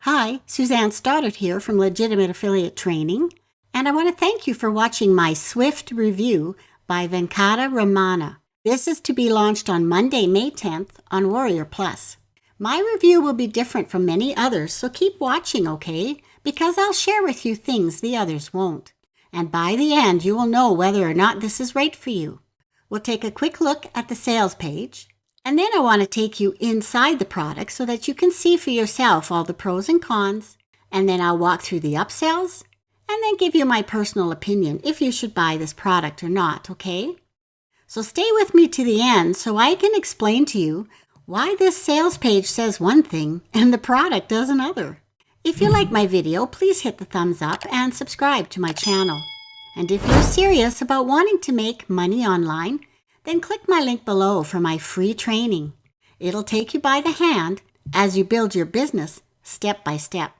Hi, Suzanne Stoddart here from Legitimate Affiliate Training, and I want to thank you for watching my Swift review by Venkata Ramana. This is to be launched on Monday, May 10th on Warrior Plus. My review will be different from many others, so keep watching, okay? Because I'll share with you things the others won't. And by the end, you will know whether or not this is right for you. We'll take a quick look at the sales page. And then I want to take you inside the product so that you can see for yourself all the pros and cons. And then I'll walk through the upsells and then give you my personal opinion if you should buy this product or not, okay? So stay with me to the end so I can explain to you why this sales page says one thing and the product does another. If you like my video, please hit the thumbs up and subscribe to my channel. And if you're serious about wanting to make money online, then click my link below for my free training. It'll take you by the hand as you build your business step by step.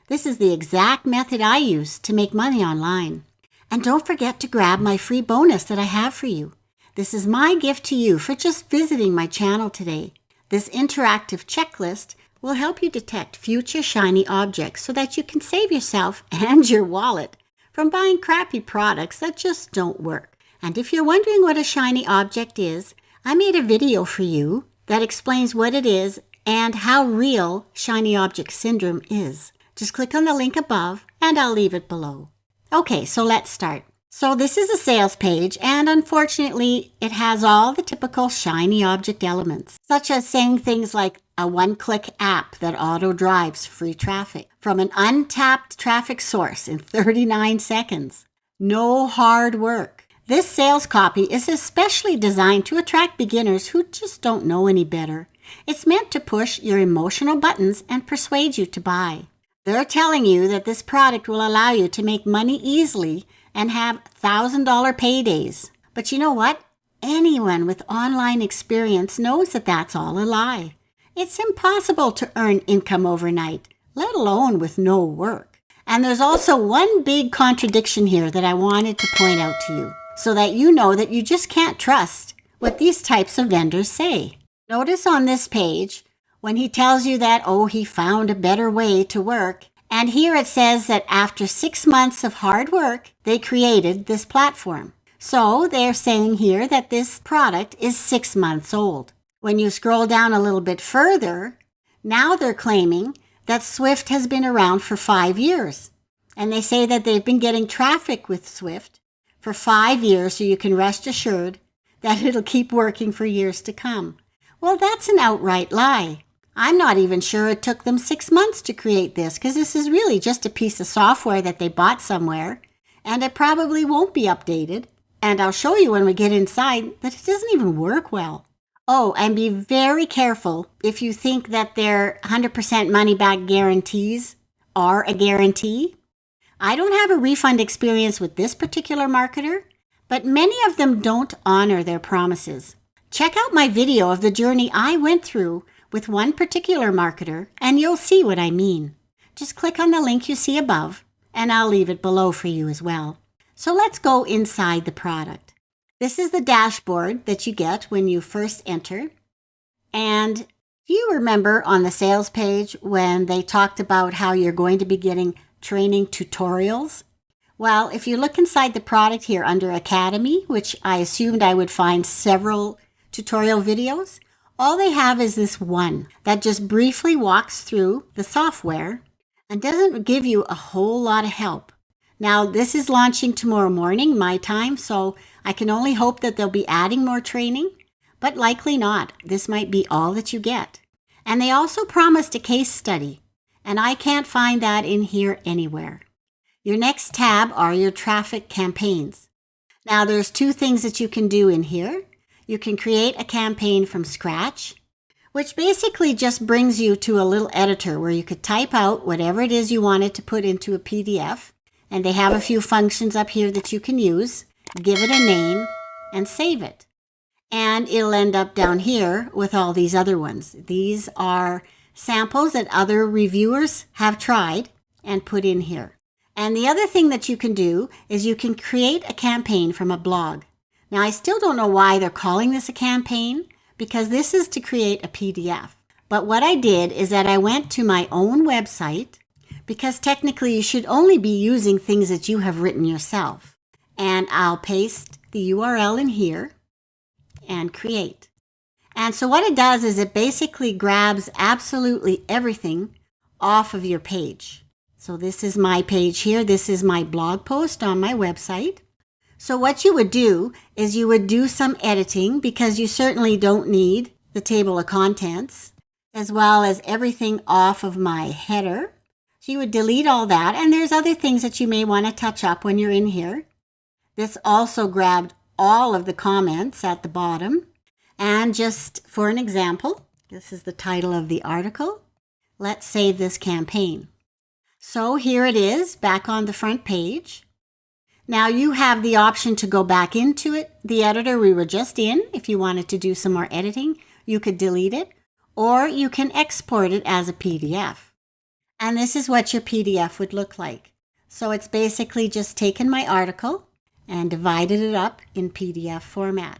This is the exact method I use to make money online. And don't forget to grab my free bonus that I have for you. This is my gift to you for just visiting my channel today. This interactive checklist will help you detect future shiny objects so that you can save yourself and your wallet from buying crappy products that just don't work. And if you're wondering what a shiny object is, I made a video for you that explains what it is and how real shiny object syndrome is. Just click on the link above and I'll leave it below. Okay, so let's start. So this is a sales page, and unfortunately, it has all the typical shiny object elements, such as saying things like a one-click app that auto-drives free traffic from an untapped traffic source in 39 seconds. No hard work. This sales copy is especially designed to attract beginners who just don't know any better. It's meant to push your emotional buttons and persuade you to buy. They're telling you that this product will allow you to make money easily and have $1,000 paydays. But you know what? Anyone with online experience knows that that's all a lie. It's impossible to earn income overnight, let alone with no work. And there's also one big contradiction here that I wanted to point out to you, so that you know that you just can't trust what these types of vendors say. Notice on this page, when he tells you that, oh, he found a better way to work, and here it says that after 6 months of hard work, they created this platform. So they're saying here that this product is 6 months old. When you scroll down a little bit further, now they're claiming that Swift has been around for 5 years. And they say that they've been getting traffic with Swift for 5 years, so you can rest assured that it'll keep working for years to come. Well, that's an outright lie. I'm not even sure it took them 6 months to create this, because this is really just a piece of software that they bought somewhere, and it probably won't be updated. And I'll show you when we get inside that it doesn't even work well. Oh, and be very careful if you think that their 100% money-back guarantees are a guarantee. I don't have a refund experience with this particular marketer, but many of them don't honor their promises. Check out my video of the journey I went through with one particular marketer, and you'll see what I mean. Just click on the link you see above, and I'll leave it below for you as well. So let's go inside the product. This is the dashboard that you get when you first enter. And do you remember on the sales page when they talked about how you're going to be getting training tutorials? Well, if you look inside the product here under Academy, which I assumed I would find several tutorial videos, all they have is this one that just briefly walks through the software and doesn't give you a whole lot of help. Now, this is launching tomorrow morning, my time, so I can only hope that they'll be adding more training, but likely not. This might be all that you get. And they also promised a case study, and I can't find that in here anywhere. Your next tab are your traffic campaigns. Now, there's 2 things that you can do in here. You can create a campaign from scratch, which basically just brings you to a little editor where you could type out whatever it is you wanted to put into a PDF. And they have a few functions up here that you can use. Give it a name and save it. And it'll end up down here with all these other ones. These are samples that other reviewers have tried and put in here. And the other thing that you can do is you can create a campaign from a blog. Now, I still don't know why they're calling this a campaign, because this is to create a PDF. But what I did is that I went to my own website, because technically you should only be using things that you have written yourself. And I'll paste the URL in here and create. And so what it does is it basically grabs absolutely everything off of your page. So this is my page here. This is my blog post on my website. So what you would do is you would do some editing, because you certainly don't need the table of contents, as well as everything off of my header. So you would delete all that, and there's other things that you may want to touch up when you're in here. This also grabbed all of the comments at the bottom. And just for an example, this is the title of the article. Let's save this campaign. So here it is, back on the front page. Now you have the option to go back into it. The editor we were just in, if you wanted to do some more editing, you could delete it, or you can export it as a PDF. And this is what your PDF would look like. So it's basically just taken my article and divided it up in PDF format.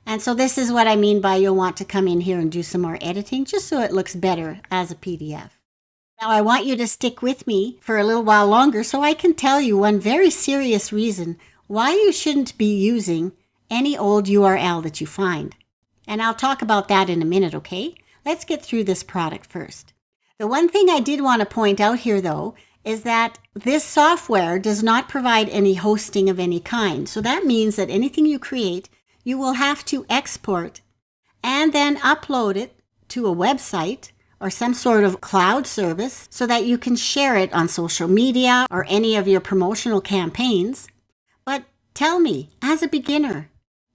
And so this is what I mean by you'll want to come in here and do some more editing, just so it looks better as a PDF. Now I want you to stick with me for a little while longer so I can tell you one very serious reason why you shouldn't be using any old URL that you find. And I'll talk about that in a minute, okay? Let's get through this product first. The one thing I did want to point out here, though, is that this software does not provide any hosting of any kind. So that means that anything you create, you will have to export and then upload it to a website or some sort of cloud service so that you can share it on social media or any of your promotional campaigns. But tell me, as a beginner,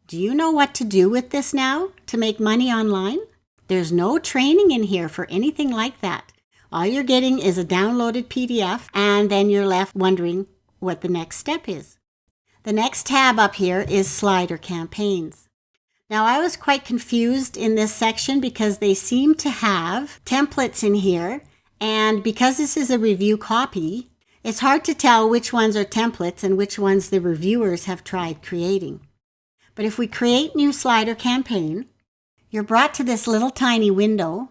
do you know what to do with this now to make money online? There's no training in here for anything like that. All you're getting is a downloaded PDF, and then you're left wondering what the next step is. The next tab up here is Slider Campaigns. Now, I was quite confused in this section because they seem to have templates in here, and because this is a review copy, it's hard to tell which ones are templates and which ones the reviewers have tried creating. But if we create new Slider Campaign, you're brought to this little tiny window,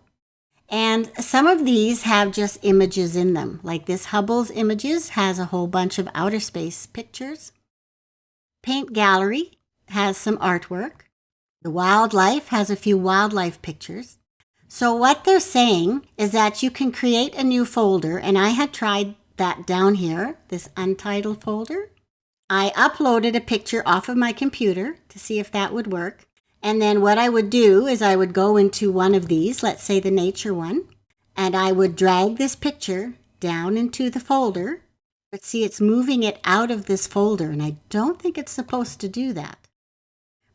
and some of these have just images in them. Like this Hubble's Images has a whole bunch of outer space pictures. Paint Gallery has some artwork. The Wildlife has a few wildlife pictures. So what they're saying is that you can create a new folder, and I had tried that down here, this untitled folder. I uploaded a picture off of my computer to see if that would work. And then what I would do is I would go into one of these, let's say the nature one, and I would drag this picture down into the folder. But see, it's moving it out of this folder, and I don't think it's supposed to do that.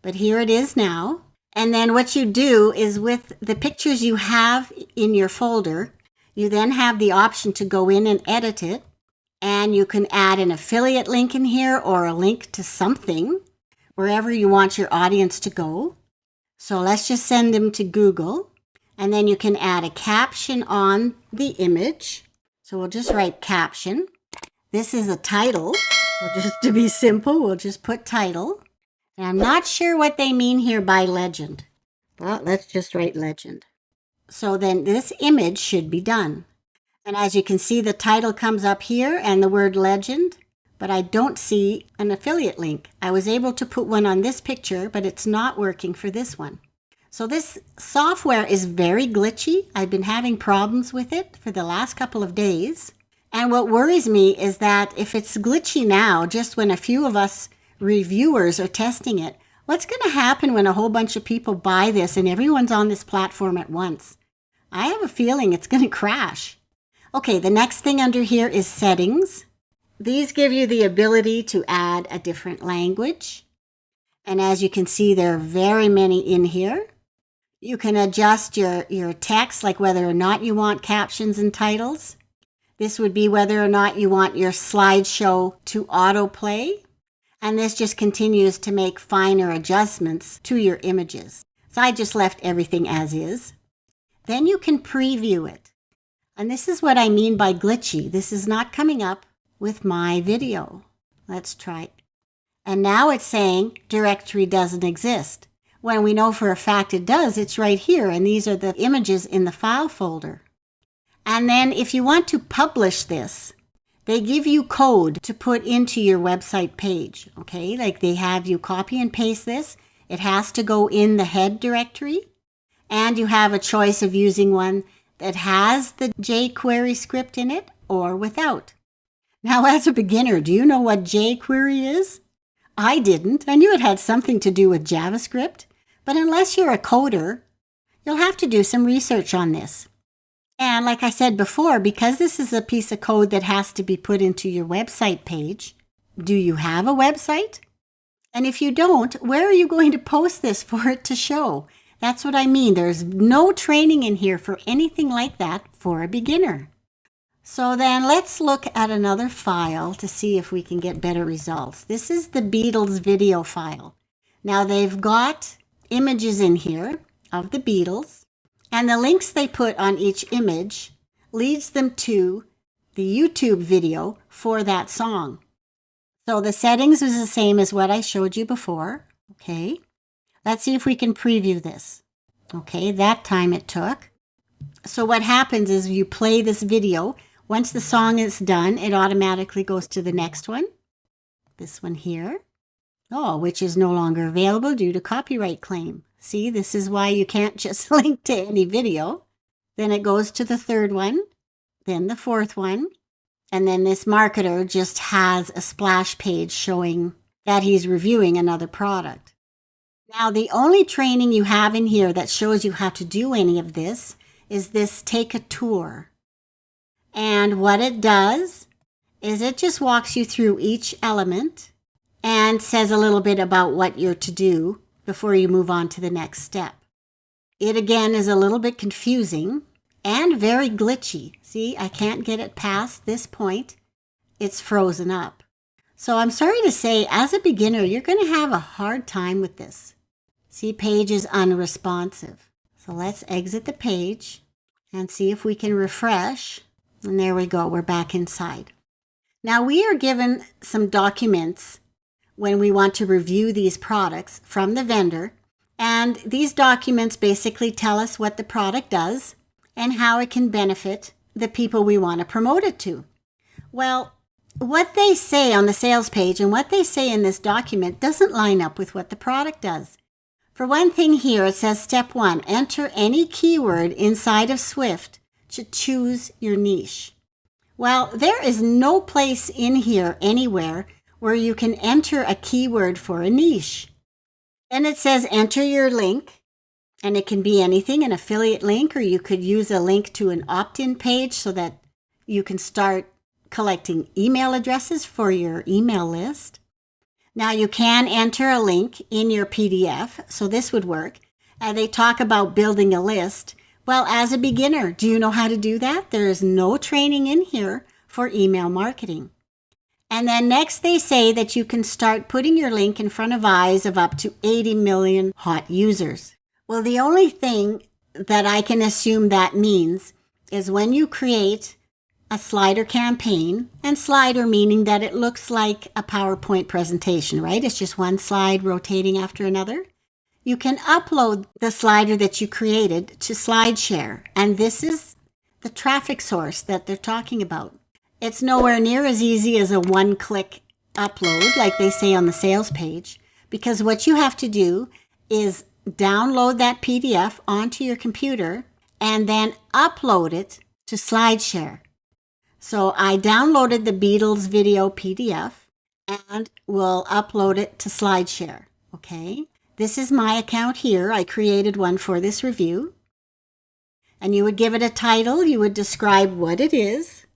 But here it is now. And then what you do is with the pictures you have in your folder, you then have the option to go in and edit it. And you can add an affiliate link in here or a link to something, wherever you want your audience to go. So let's just send them to Google. And then you can add a caption on the image. So we'll just write caption. This is a title. So just to be simple, we'll just put title. And I'm not sure what they mean here by legend. But let's just write legend. So then this image should be done. And as you can see, the title comes up here and the word legend, but I don't see an affiliate link. I was able to put one on this picture, but it's not working for this one. So this software is very glitchy. I've been having problems with it for the last couple of days. And what worries me is that if it's glitchy now, just when a few of us reviewers are testing it, what's going to happen when a whole bunch of people buy this and everyone's on this platform at once? I have a feeling it's going to crash. Okay, the next thing under here is settings. These give you the ability to add a different language. And as you can see, there are very many in here. You can adjust your text, like whether or not you want captions and titles. This would be whether or not you want your slideshow to autoplay. And this just continues to make finer adjustments to your images. So I just left everything as is. Then you can preview it. And this is what I mean by glitchy. This is not coming up with my video. Let's try it. And now it's saying directory doesn't exist. when we know for a fact it does, it's right here, and these are the images in the file folder. And then if you want to publish this, they give you code to put into your website page, okay? Like they have you copy and paste this. It has to go in the head directory, and you have a choice of using one that has the jQuery script in it or without. Now, as a beginner, do you know what jQuery is? I didn't. I knew it had something to do with JavaScript, but unless you're a coder, you'll have to do some research on this. And like I said before, because this is a piece of code that has to be put into your website page, do you have a website? And if you don't, where are you going to post this for it to show? That's what I mean. There's no training in here for anything like that for a beginner. So then let's look at another file to see if we can get better results. This is the Beatles video file. Now they've got images in here of the Beatles, and the links they put on each image leads them to the YouTube video for that song. So the settings is the same as what I showed you before. Okay, let's see if we can preview this. Okay, that time it took. So what happens is you play this video. Once the song is done, it automatically goes to the next one. This one here. Oh, which is no longer available due to copyright claim. See, this is why you can't just link to any video. Then it goes to the third one, then the fourth one, and then this marketer just has a splash page showing that he's reviewing another product. Now, the only training you have in here that shows you how to do any of this is this Take a Tour. And what it does is it just walks you through each element and says a little bit about what you're to do before you move on to the next step. It again is a little bit confusing and very glitchy. See, I can't get it past this point. It's frozen up. So I'm sorry to say, as a beginner, you're going to have a hard time with this. See, page is unresponsive. So let's exit the page and see if we can refresh. And there we go, we're back inside. Now we are given some documents when we want to review these products from the vendor. And these documents basically tell us what the product does and how it can benefit the people we want to promote it to. Well, what they say on the sales page and what they say in this document doesn't line up with what the product does. For one thing here, it says step 1, enter any keyword inside of Swift to choose your niche. Well, there is no place in here anywhere where you can enter a keyword for a niche. Then it says enter your link, and it can be anything, an affiliate link, or you could use a link to an opt-in page so that you can start collecting email addresses for your email list. Now you can enter a link in your PDF, so this would work. They talk about building a list. Well, as a beginner, do you know how to do that? There is no training in here for email marketing. And then next they say that you can start putting your link in front of eyes of up to 80 million hot users. Well, the only thing that I can assume that means is when you create a slider campaign, and slider meaning that it looks like a PowerPoint presentation, right? It's just one slide rotating after another. You can upload the slider that you created to SlideShare, and this is the traffic source that they're talking about. It's nowhere near as easy as a one-click upload like they say on the sales page, because what you have to do is download that PDF onto your computer and then upload it to SlideShare. So I downloaded the Beatles video PDF and will upload it to SlideShare, okay? This is my account here. I created one for this review. And you would give it a title. You would describe what it is.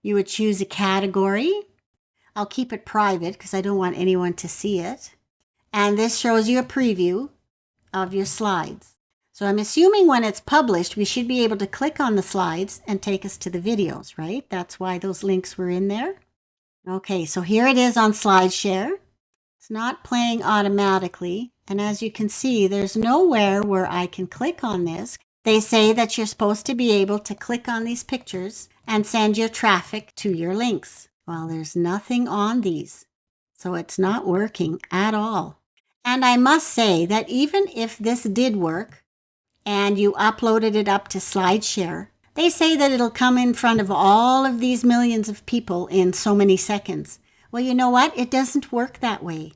You would choose a category. I'll keep it private because I don't want anyone to see it. And this shows you a preview of your slides. So I'm assuming when it's published, we should be able to click on the slides and take us to the videos, right? That's why those links were in there. Okay, so here it is on SlideShare. It's not playing automatically. And as you can see, there's nowhere where I can click on this. They say that you're supposed to be able to click on these pictures and send your traffic to your links. Well, there's nothing on these, so it's not working at all. And I must say that even if this did work and you uploaded it up to SlideShare, they say that it'll come in front of all of these millions of people in so many seconds. Well, you know what? It doesn't work that way.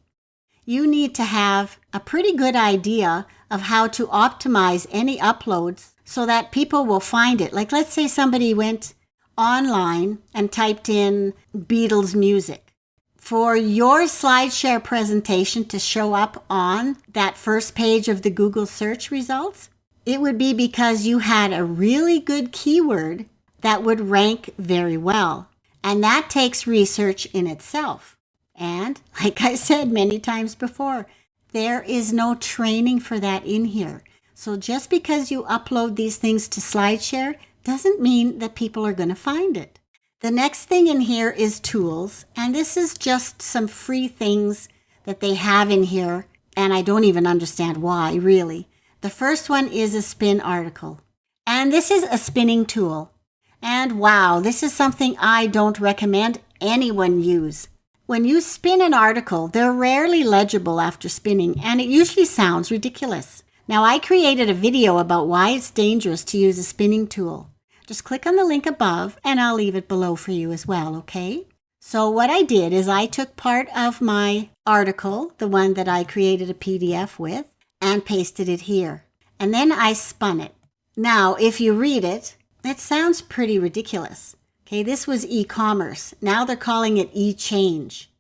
You need to have a pretty good idea of how to optimize any uploads so that people will find it. Like, let's say somebody went online and typed in Beatles music. For your SlideShare presentation to show up on that first page of the Google search results, it would be because you had a really good keyword that would rank very well. And that takes research in itself. And like I said many times before, there is no training for that in here. So just because you upload these things to SlideShare doesn't mean that people are going to find it. The next thing in here is tools. And this is just some free things that they have in here. And I don't even understand why, really. The first one is a spin article. And this is a spinning tool. And wow, this is something I don't recommend anyone use. When you spin an article, they're rarely legible after spinning, and it usually sounds ridiculous. Now, I created a video about why it's dangerous to use a spinning tool. Just click on the link above, and I'll leave it below for you as well, okay? So what I did is I took part of my article, the one that I created a PDF with, and pasted it here. And then I spun it. Now, if you read it, it sounds pretty ridiculous. Okay, this was e-commerce. Now they're calling it e-change.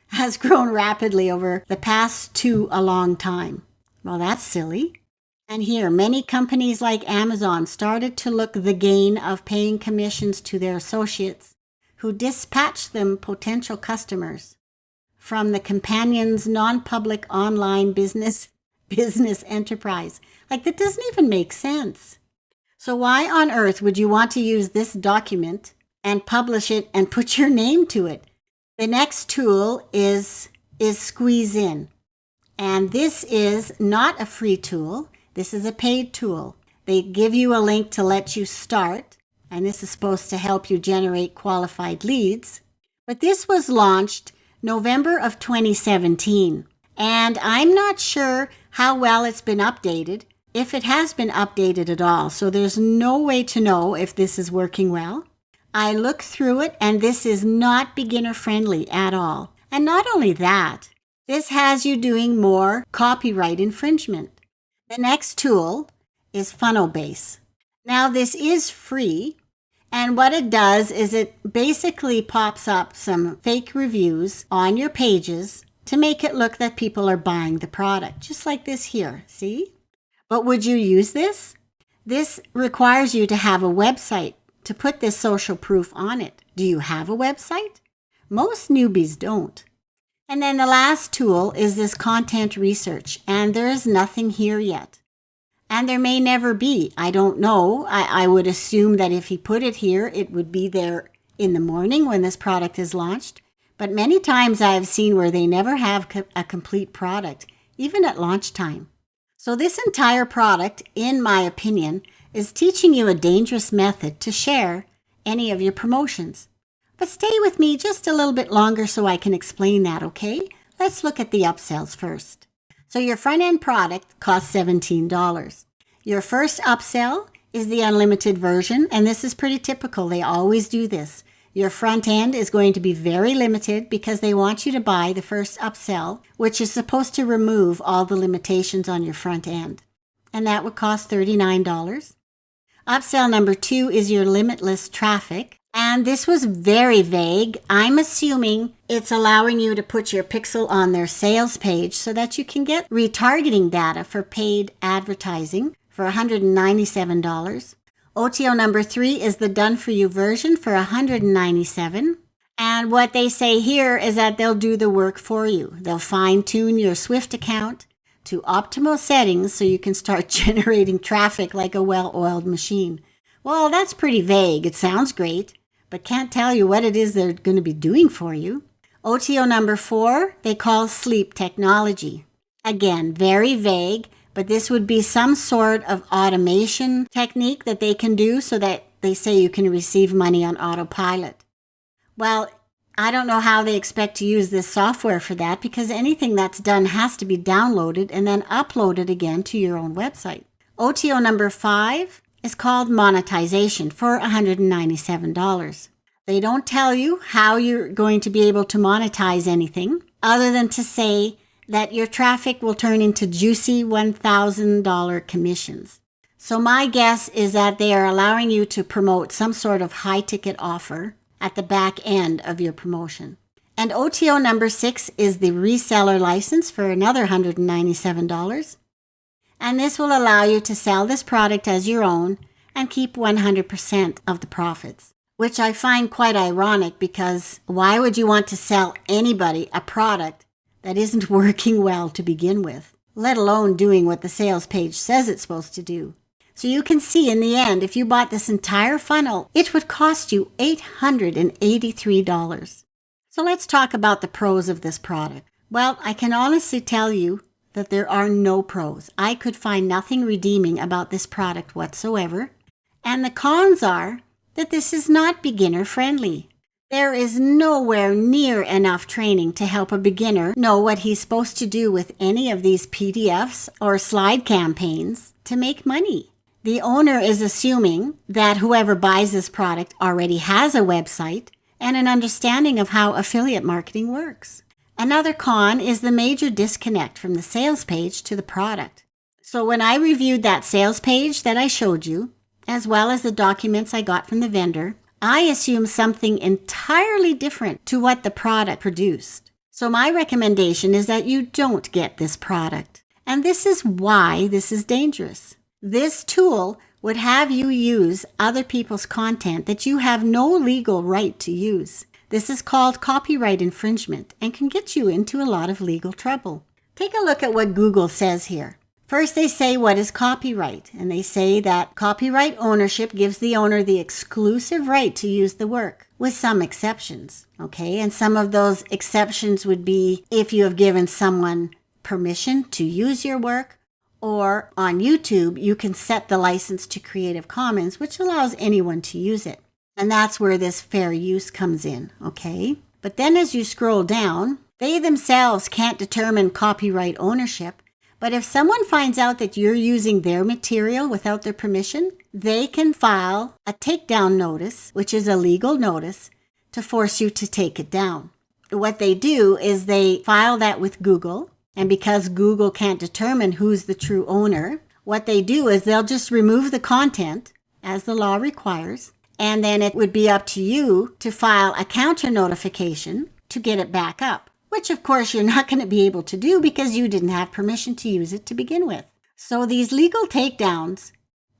Has grown rapidly over the past a long time. Well, that's silly. And here, many companies like Amazon started to look the gain of paying commissions to their associates who dispatch them potential customers from the companion's non-public online business enterprise. Like, that doesn't even make sense. So why on earth would you want to use this document and publish it and put your name to it? The next tool is Squeeze In. And this is not a free tool. This is a paid tool. They give you a link to let you start, and this is supposed to help you generate qualified leads. But this was launched November of 2017, and I'm not sure how well it's been updated, if it has been updated at all. So there's no way to know if this is working well. I looked through it, and this is not beginner friendly at all. And not only that, this has you doing more copyright infringement. The next tool is Funnelbase. Now, this is free, and what it does is it basically pops up some fake reviews on your pages to make it look that people are buying the product, just like this here, see? But would you use this? This requires you to have a website to put this social proof on it. Do you have a website? Most newbies don't. And then the last tool is this content research, and there is nothing here yet. And there may never be. I don't know. I would assume that if he put it here, it would be there in the morning when this product is launched. But many times I've seen where they never have a complete product, even at launch time. So this entire product, in my opinion, is teaching you a dangerous method to share any of your promotions. But stay with me just a little bit longer so I can explain that, okay? Let's look at the upsells first. So your front-end product costs $17. Your first upsell is the unlimited version, and this is pretty typical. They always do this. Your front end is going to be very limited because they want you to buy the first upsell, which is supposed to remove all the limitations on your front end. And that would cost $39. Upsell number 2 is your limitless traffic. And this was very vague. I'm assuming it's allowing you to put your pixel on their sales page so that you can get retargeting data for paid advertising for $197. OTO number 3 is the done-for-you version for $197. And what they say here is that they'll do the work for you. They'll fine-tune your Swift account to optimal settings so you can start generating traffic like a well-oiled machine. Well, that's pretty vague. It sounds great, but can't tell you what it is they're going to be doing for you. OTO number 4, they call sleep technology. Again, very vague, but this would be some sort of automation technique that they can do so that they say you can receive money on autopilot. Well, I don't know how they expect to use this software for that, because anything that's done has to be downloaded and then uploaded again to your own website. OTO number 5 is called monetization for $197. They don't tell you how you're going to be able to monetize anything other than to say that your traffic will turn into juicy $1,000 commissions. So my guess is that they are allowing you to promote some sort of high-ticket offer at the back end of your promotion. And OTO number 6 is the reseller license for another $197. And this will allow you to sell this product as your own and keep 100% of the profits, which I find quite ironic, because why would you want to sell anybody a product that isn't working well to begin with, let alone doing what the sales page says it's supposed to do? So you can see in the end, if you bought this entire funnel, it would cost you $883. So let's talk about the pros of this product. Well, I can honestly tell you that there are no pros. I could find nothing redeeming about this product whatsoever. And the cons are that this is not beginner friendly. There is nowhere near enough training to help a beginner know what he's supposed to do with any of these PDFs or slide campaigns to make money. The owner is assuming that whoever buys this product already has a website and an understanding of how affiliate marketing works. Another con is the major disconnect from the sales page to the product. So when I reviewed that sales page that I showed you, as well as the documents I got from the vendor, I assumed something entirely different to what the product produced. So my recommendation is that you don't get this product. And this is why this is dangerous. This tool would have you use other people's content that you have no legal right to use. This is called copyright infringement and can get you into a lot of legal trouble. Take a look at what Google says here. First, they say what is copyright, and they say that copyright ownership gives the owner the exclusive right to use the work, with some exceptions, okay? And some of those exceptions would be if you have given someone permission to use your work, or on YouTube, you can set the license to Creative Commons, which allows anyone to use it. And that's where this fair use comes in, okay? But then as you scroll down, they themselves can't determine copyright ownership. But if someone finds out that you're using their material without their permission, they can file a takedown notice, which is a legal notice, to force you to take it down. What they do is they file that with Google. And because Google can't determine who's the true owner, what they do is they'll just remove the content, as the law requires, and then it would be up to you to file a counter notification to get it back up, which of course you're not going to be able to do because you didn't have permission to use it to begin with. So these legal takedowns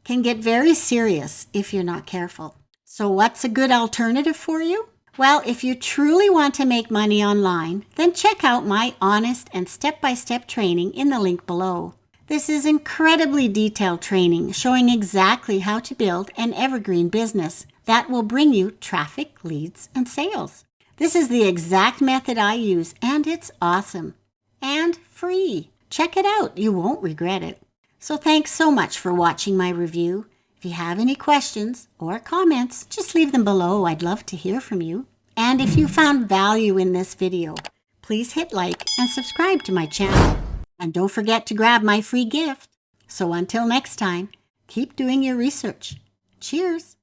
can get very serious if you're not careful. So what's a good alternative for you? Well, if you truly want to make money online, then check out my honest and step-by-step training in the link below. This is incredibly detailed training showing exactly how to build an evergreen business that will bring you traffic, leads, and sales. This is the exact method I use, and it's awesome. And free. Check it out. You won't regret it. So thanks so much for watching my review. If you have any questions or comments, just leave them below. I'd love to hear from you. And if you found value in this video, please hit like and subscribe to my channel. And don't forget to grab my free gift. So until next time, keep doing your research. Cheers!